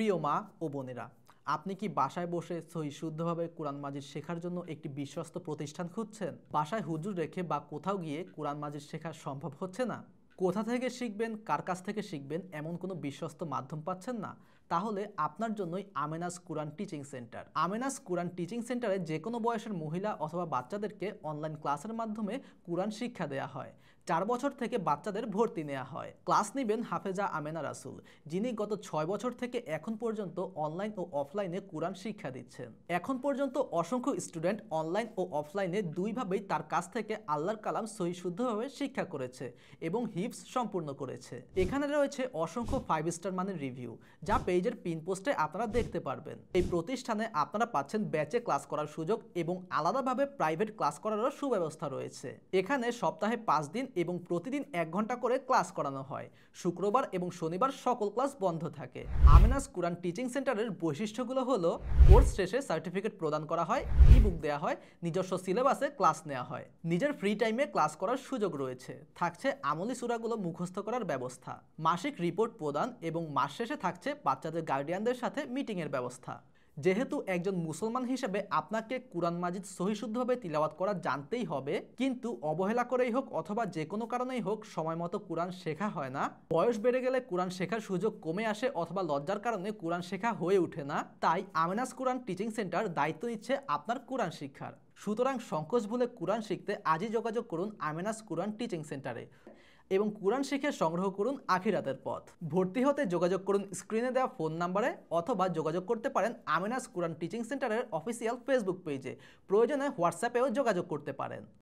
প্রিয় মা ও বোনেরা, আপনি কি বাসায় বসে সহি শুদ্ধভাবে কোরআন মাজিদ শেখার জন্য একটি বিশ্বস্ত প্রতিষ্ঠান খুঁজছেন? বাসায় হুজুর রেখে বা কোথাও গিয়ে কোরআন মাজিদ শেখা সম্ভব হচ্ছে না? কোথা থেকে শিখবেন, কার কাছ থেকে শিখবেন, এমন কোনো বিশ্বস্ত মাধ্যম পাচ্ছেন না? তাহলে আপনার জন্যই আমেনাস কোরআন টিচিং সেন্টার। আমেনাস কোরআন টিচিং সেন্টারে যে কোনো বয়সের মহিলা অথবা বাচ্চাদেরকে অনলাইন ক্লাসের মাধ্যমে কোরআন শিক্ষা দেওয়া হয়। 4 বছর থেকে বাচ্চাদের ভর্তি নেওয়া হয়। ক্লাস নেবেন হাফেজা আমেনা রাসুল, যিনি গত 6 বছর থেকে এখন পর্যন্ত অনলাইন ও অফলাইনে কোরআন শিক্ষা দিচ্ছেন। এখন পর্যন্ত অসংখ্য স্টুডেন্ট অনলাইন ও অফলাইনে দুইভাবেই তার কাছ থেকে আল্লাহর কালাম সহি শুদ্ধভাবে শিক্ষা করেছে এবং হিফজ সম্পূর্ণ করেছে। এখানে রয়েছে অসংখ্য 5 স্টার মানের রিভিউ, যা পেজের পিন পোস্টে আপনারা দেখতে পারবেন। এই প্রতিষ্ঠানে আপনারা পাচ্ছেন ব্যাচে ক্লাস করার সুযোগ এবং আলাদাভাবে প্রাইভেট ক্লাস করারও সুব্যবস্থা রয়েছে। এখানে সপ্তাহে 5 দিন এবং প্রতিদিন 1 ঘন্টা করে ক্লাস করানো হয়। শুক্রবার এবং শনিবার সকল ক্লাস বন্ধ থাকে। আমেনাস কোরআন টিচিং সেন্টারের বৈশিষ্ট্যগুলো হলো, কোর্স শেষে সার্টিফিকেট প্রদান করা হয়, ই-বুক দেওয়া হয়, নিজস্ব সিলেবাসে ক্লাস নেওয়া হয়, নিজের ফ্রি টাইমে ক্লাস করার সুযোগ রয়েছে, থাকছে আমলি সূরাগুলো মুখস্থ করার ব্যবস্থা, মাসিক রিপোর্ট প্রদান এবং মাস শেষে থাকছে বাচ্চাদের গার্ডিয়ানদের সাথে মিটিংয়ের ব্যবস্থা। যেহেতু একজন মুসলমান হিসেবে আপনাকে কোরআন মাজিদ সহিশুদ্ধভাবে তিলাওয়াত করা জানতেই হবে, কিন্তু অবহেলা করেই হোক অথবা যে কোনো কারণেই হোক সময় মতো কোরআন শেখা হয় না, বয়স বেড়ে গেলে কোরআন শেখার সুযোগ কমে আসে অথবা লজ্জার কারণে কোরআন শেখা হয়ে ওঠে না, তাই আমেনাস কোরআন টিচিং সেন্টার দায়িত্ব নিচ্ছে আপনার কোরআন শিক্ষার। সুতরাং সংকোচ ভুলে কোরআন শিখতে আজই যোগাযোগ করুন আমেনাস কোরআন টিচিং সেন্টারে এবং কোরআন শিখে সংগ্রহ করুন আখিরাতের পথ। ভর্তি হতে যোগাযোগ করুন স্ক্রিনে দেওয়া ফোন নাম্বারে অথবা যোগাযোগ করতে পারেন আমেনাস কোরআন টিচিং সেন্টারের অফিসিয়াল ফেসবুক পেজে। প্রয়োজনে হোয়াটসঅ্যাপেও যোগাযোগ করতে পারেন।